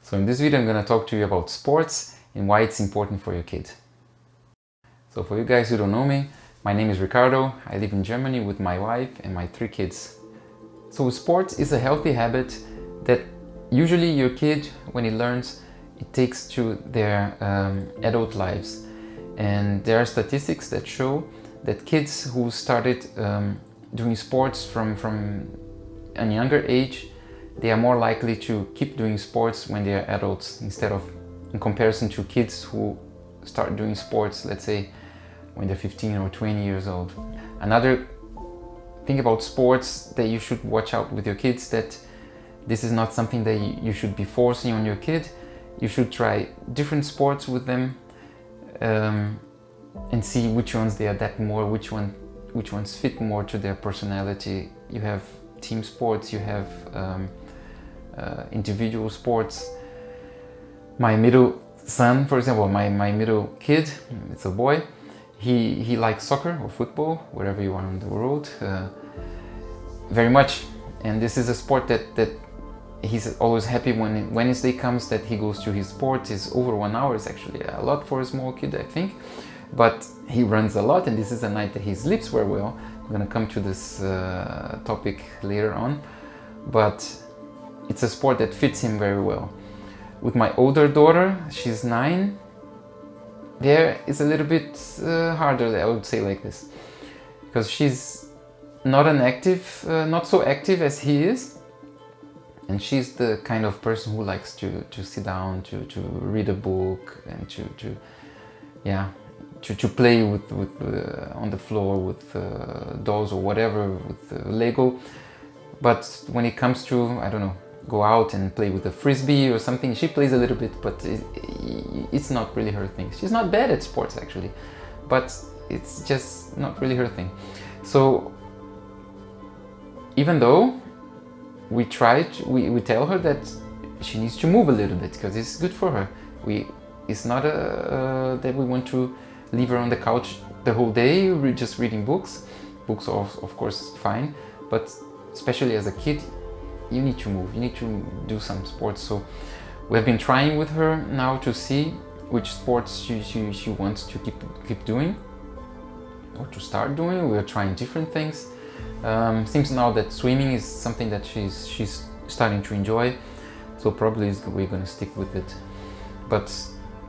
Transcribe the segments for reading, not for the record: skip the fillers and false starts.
So in this video I'm going to talk to you about sports and why it's important for your kid. So for you guys who don't know me, my name is Ricardo. I live in Germany with my wife and my 3 kids. So sports is a healthy habit that usually your kid, when he learns, it takes to their adult lives. And there are statistics that show that kids who started doing sports from a younger age, they are more likely to keep doing sports when they are adults, instead of in comparison to kids who start doing sports, let's say, when they're 15 or 20 years old. Another thing about sports that you should watch out with your kids, that this is not something that you should be forcing on your kid. You should try different sports with them and see which ones they adapt more, which ones fit more to their personality. You have team sports, you have individual sports. My middle son, for example, my middle kid, it's a boy, he likes soccer or football, wherever you are in the world, very much. And this is a sport that he's always happy when Wednesday comes, that he goes to his sport. Is over 1 hour. Is actually a lot for a small kid, I think. But he runs a lot, and this is a night that he sleeps very well. I'm gonna come to this topic later on. But it's a sport that fits him very well. With my older daughter, she's 9. There is a little bit harder, I would say, like this, because she's not not so active as he is, and she's the kind of person who likes to sit down, to read a book, and to play with on the floor with dolls or whatever, with Lego. But when it comes to, I don't know, go out and play with a frisbee or something, she plays a little bit, but it's not really her thing. She's not bad at sports actually, but it's just not really her thing. So even though we tell her that she needs to move a little bit because it's good for her. It's not that we want to leave her on the couch the whole day just reading books. Books are of course fine, but especially as a kid, you need to move, you need to do some sports. So we have been trying with her now to see which sports she wants to keep doing or to start doing. We are trying different things. Seems now that swimming is something that she's starting to enjoy, so probably we're going to stick with it. But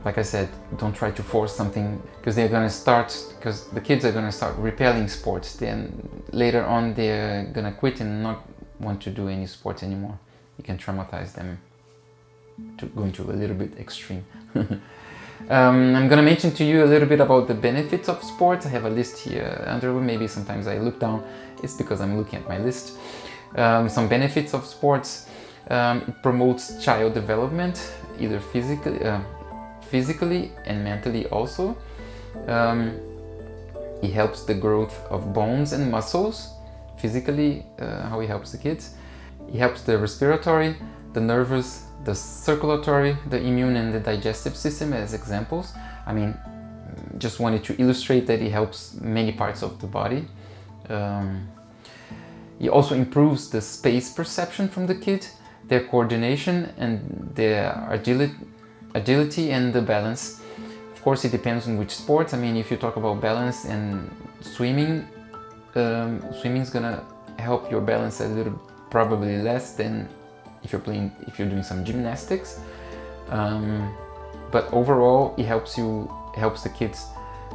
like I said, don't try to force something, because the kids are going to start repelling sports. Then later on they're going to quit and not want to do any sports anymore. You can traumatize them to going to a little bit extreme. I'm going to mention to you a little bit about the benefits of sports. I have a list here under. Maybe sometimes I look down, it's because I'm looking at my list. Some benefits of sports: it promotes child development, either physically and mentally also. It helps the growth of bones and muscles. Physically, how it helps the kids. It helps the respiratory, the nervous, the circulatory, the immune and the digestive system as examples. I mean, just wanted to illustrate that it helps many parts of the body. It also improves the space perception from the kid, their coordination and their agility and the balance. Of course, it depends on which sport. I mean, if you talk about balance and swimming, swimming is gonna help your balance a little, probably less than if you're doing some gymnastics. But overall, it helps the kids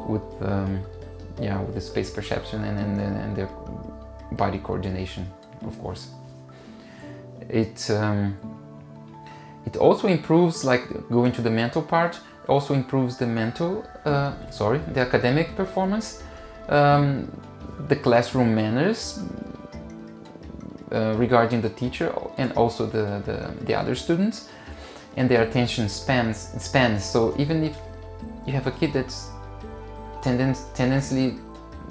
with with the space perception and their body coordination, of course. It also improves, like going to the mental part, also improves the the academic performance, the classroom manners regarding the teacher and also the other students, and their attention spans. So even if you have a kid that's tendency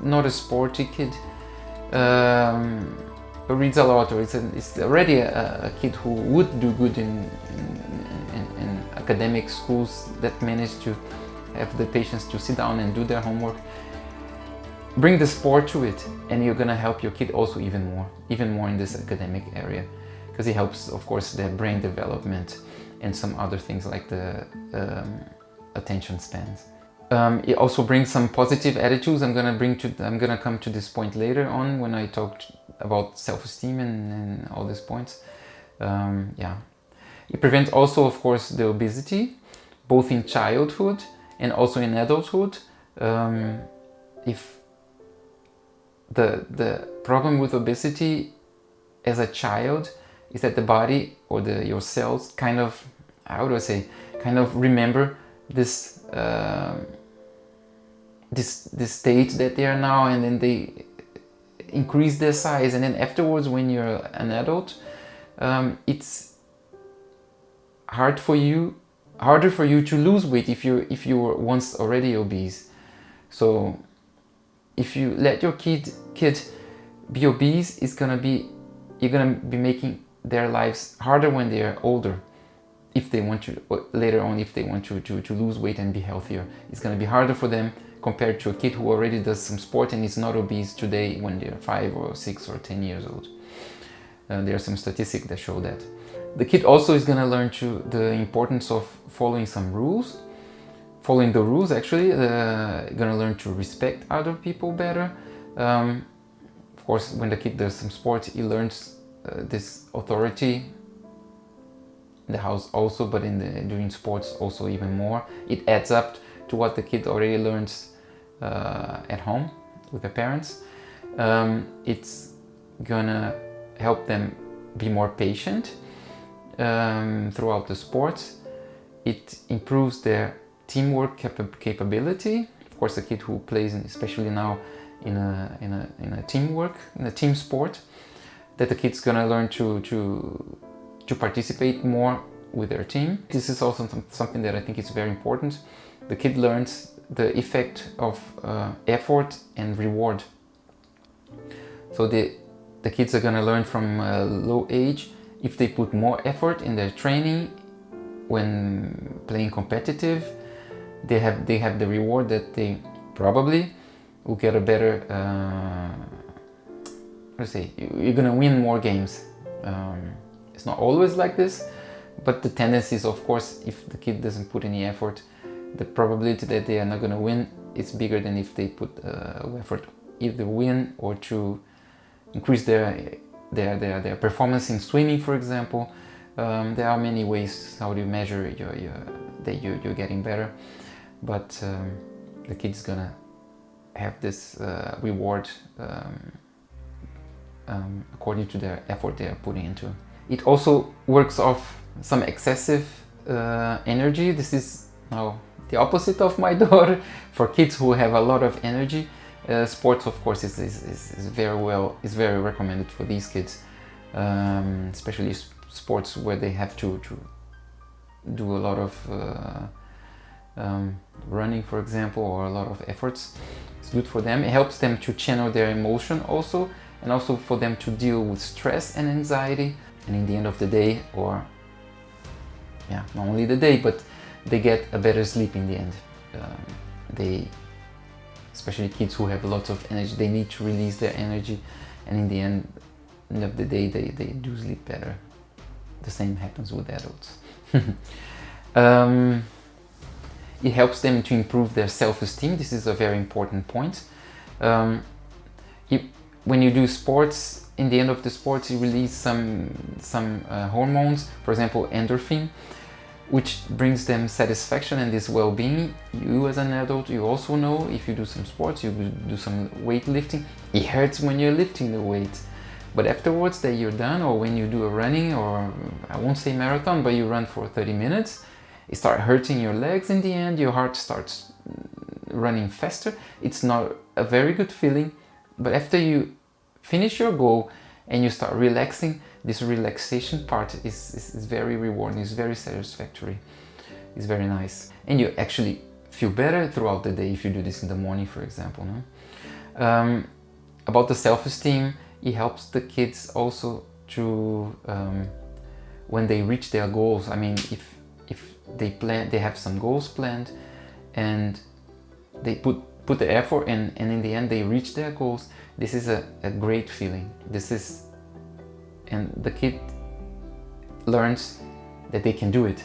not a sporty kid, reads a lot, or it's already a kid who would do good in academic schools, that manage to have the patience to sit down and do their homework, bring the sport to it, and you're gonna help your kid also even more in this academic area, because it helps, of course, their brain development. and some other things like the attention spans. It also brings some positive attitudes. I'm gonna come to this point later on when I talked about self-esteem and all these points. Yeah, it prevents also, of course, the obesity, both in childhood and also in adulthood. If the problem with obesity as a child is that the body or your cells kind of, how do I say, kind of remember this this state that they are now, and then they increase their size, and then afterwards when you're an adult, it's harder for you to lose weight if you were once already obese. So if you let your kid be obese, you're gonna be making their lives harder when they are older. If they want to later on, if they want to lose weight and be healthier, it's gonna be harder for them compared to a kid who already does some sport and is not obese today when they're 5 or 6 or 10 years old. There are some statistics that show that. The kid also is gonna learn the importance of following some rules. Following the rules, actually, gonna learn to respect other people better. Of course, when the kid does some sport, he learns this authority in the house also, but during sports also even more. It adds up to what the kid already learns at home with their parents. It's gonna help them be more patient throughout the sports. It improves their teamwork capability. Of course, a kid who plays, especially now in a teamwork, in a team sport, that the kid's gonna learn to participate more with their team. This is also something that I think is very important. The kid learns the effect of effort and reward. So the kids are gonna learn from a low age, if they put more effort in their training when playing competitive, they have the reward that they probably will get a better, you're gonna win more games. It's not always like this, but the tendency is, of course, if the kid doesn't put any effort, the probability that they are not gonna win is bigger than if they put effort, either win or to increase their performance in swimming, for example. There are many ways how to measure that you're getting better, but the kid's gonna have this reward according to their effort they are putting into. It also works off some excessive energy. This is now the opposite of my daughter. For kids who have a lot of energy, sports, of course, is very recommended for these kids, especially sports where they have to do a lot of running, for example, or a lot of efforts. It's good for them. It helps them to channel their emotion also, and also for them to deal with stress and anxiety. And in the end of the day, or yeah, not only the day, but they get a better sleep in the end. Especially kids who have lots of energy, they need to release their energy, and in the end of the day, they do sleep better. The same happens with adults. It helps them to improve their self-esteem. This is a very important point. When you do sports, in the end of the sports, you release some hormones, for example, endorphin, which brings them satisfaction and this well-being. You as an adult, you also know, if you do some sports, you do some weightlifting, it hurts when you're lifting the weight. But afterwards that you're done, or when you do a running, or I won't say marathon, but you run for 30 minutes, it starts hurting your legs in the end, your heart starts running faster. It's not a very good feeling, but after you finish your goal and you start relaxing, this relaxation part is very rewarding, it's very satisfactory, it's very nice. And you actually feel better throughout the day if you do this in the morning, for example. No? About the self-esteem, it helps the kids also to, when they reach their goals, I mean, if they have some goals planned and they put the effort and in the end they reach their goals, this is a great feeling. And the kid learns that they can do it.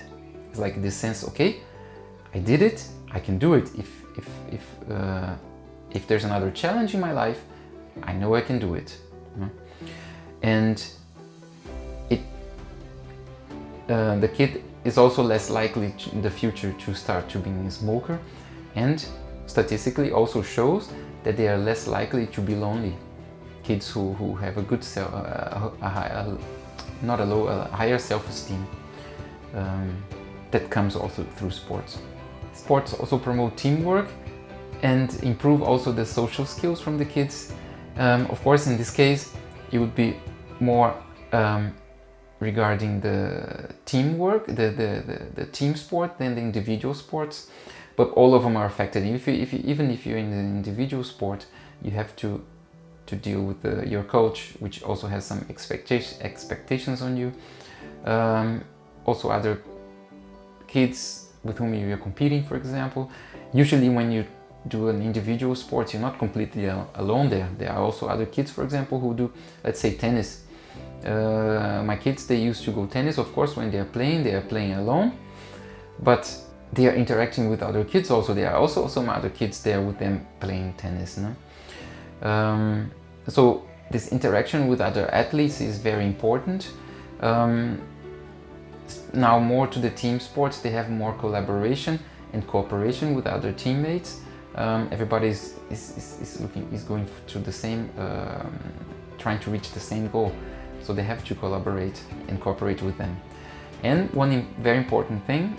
It's like this sense, okay, I did it, I can do it. If there's another challenge in my life, I know I can do it. You know? And the kid is also less likely in the future to start to being a smoker, and statistically also shows that they are less likely to be lonely. Kids who have a good higher self-esteem, that comes also through sports. Sports also promote teamwork and improve also the social skills from the kids. Of course, in this case, it would be more regarding the teamwork, the team sport than the individual sports, but all of them are affected. Even if you're in the individual sport, you have to deal with your coach, which also has some expectations on you. Also other kids with whom you're competing, for example. Usually when you do an individual sport, you're not completely alone there. There are also other kids, for example, who do, let's say, tennis. My kids, they used to go tennis. Of course, when they are playing alone, but they are interacting with other kids also. There are also some other kids there with them playing tennis. No? So this interaction with other athletes is very important. Now more to the team sports, they have more collaboration and cooperation with other teammates. Everybody is going to the same, trying to reach the same goal. So they have to collaborate and cooperate with them. And one very important thing,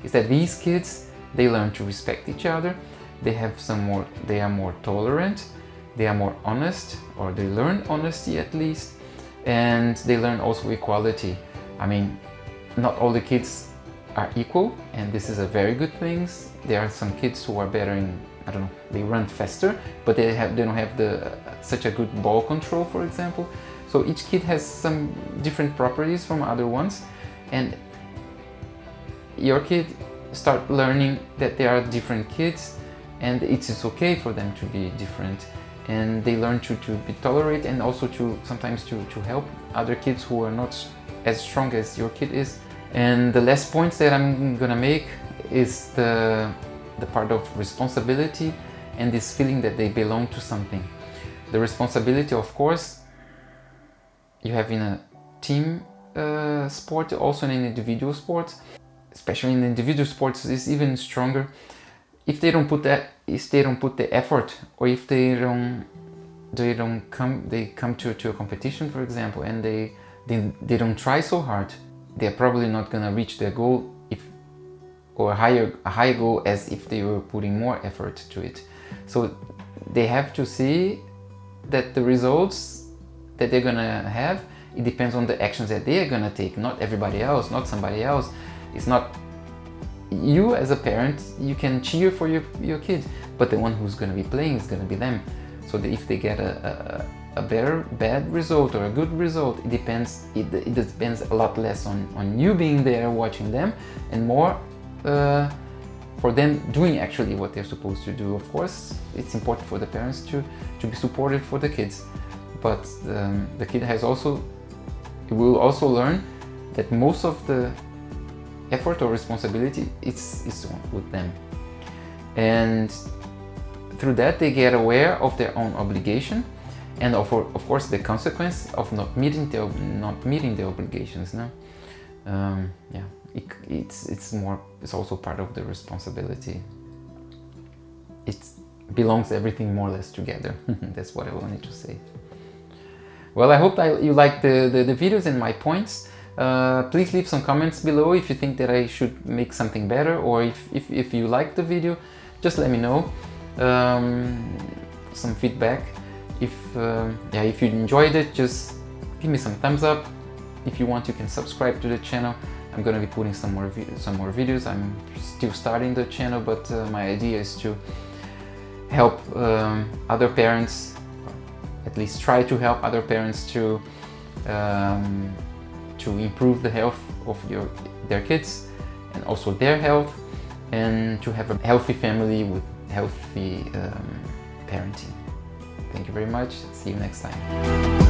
is that these kids, they learn to respect each other. They are more tolerant, they are more honest, or they learn honesty at least, and they learn also equality. I mean, not all the kids are equal, and this is a very good thing. There are some kids who are better in, I don't know, they run faster, but they don't have such a good ball control, for example. So each kid has some different properties from other ones, and your kid start learning that there are different kids, and it is okay for them to be different, and they learn to be tolerant, and also sometimes to help other kids who are not as strong as your kid is. And the last points that I'm gonna make is the part of responsibility and this feeling that they belong to something. The responsibility, of course, you have in a team sport, also in individual sports. Especially in individual sports, is even stronger. If they don't put the effort, or if they come to a competition, for example, and they don't try so hard, they're probably not gonna reach their goal, or a high goal, as if they were putting more effort to it. So they have to see that the results that they're gonna have, it depends on the actions that they are gonna take, not everybody else, not somebody else. It's not you as a parent, you can cheer for your kid, but the one who's going to be playing is going to be them. So that if they get a bad result or a good result, it depends a lot less on you being there watching them, and more for them doing actually what they're supposed to do. Of course, it's important for the parents to be supportive for the kids, but the kid will also learn that most of the effort or responsibility is with them, and through that they get aware of their own obligation, and of course the consequence of not meeting the obligations. No, yeah, it's also part of the responsibility. It belongs everything more or less together. That's what I wanted to say. Well, I hope you like the videos and my points. Please leave some comments below if you think that I should make something better, or if you like the video, just let me know. Some feedback. If you enjoyed it, just give me some thumbs up. If you want, you can subscribe to the channel. I'm gonna be putting some more videos. I'm still starting the channel, but my idea is to help other parents, at least try to help other parents to improve the health of their kids, and also their health, and to have a healthy family with healthy parenting. Thank you very much. See you next time.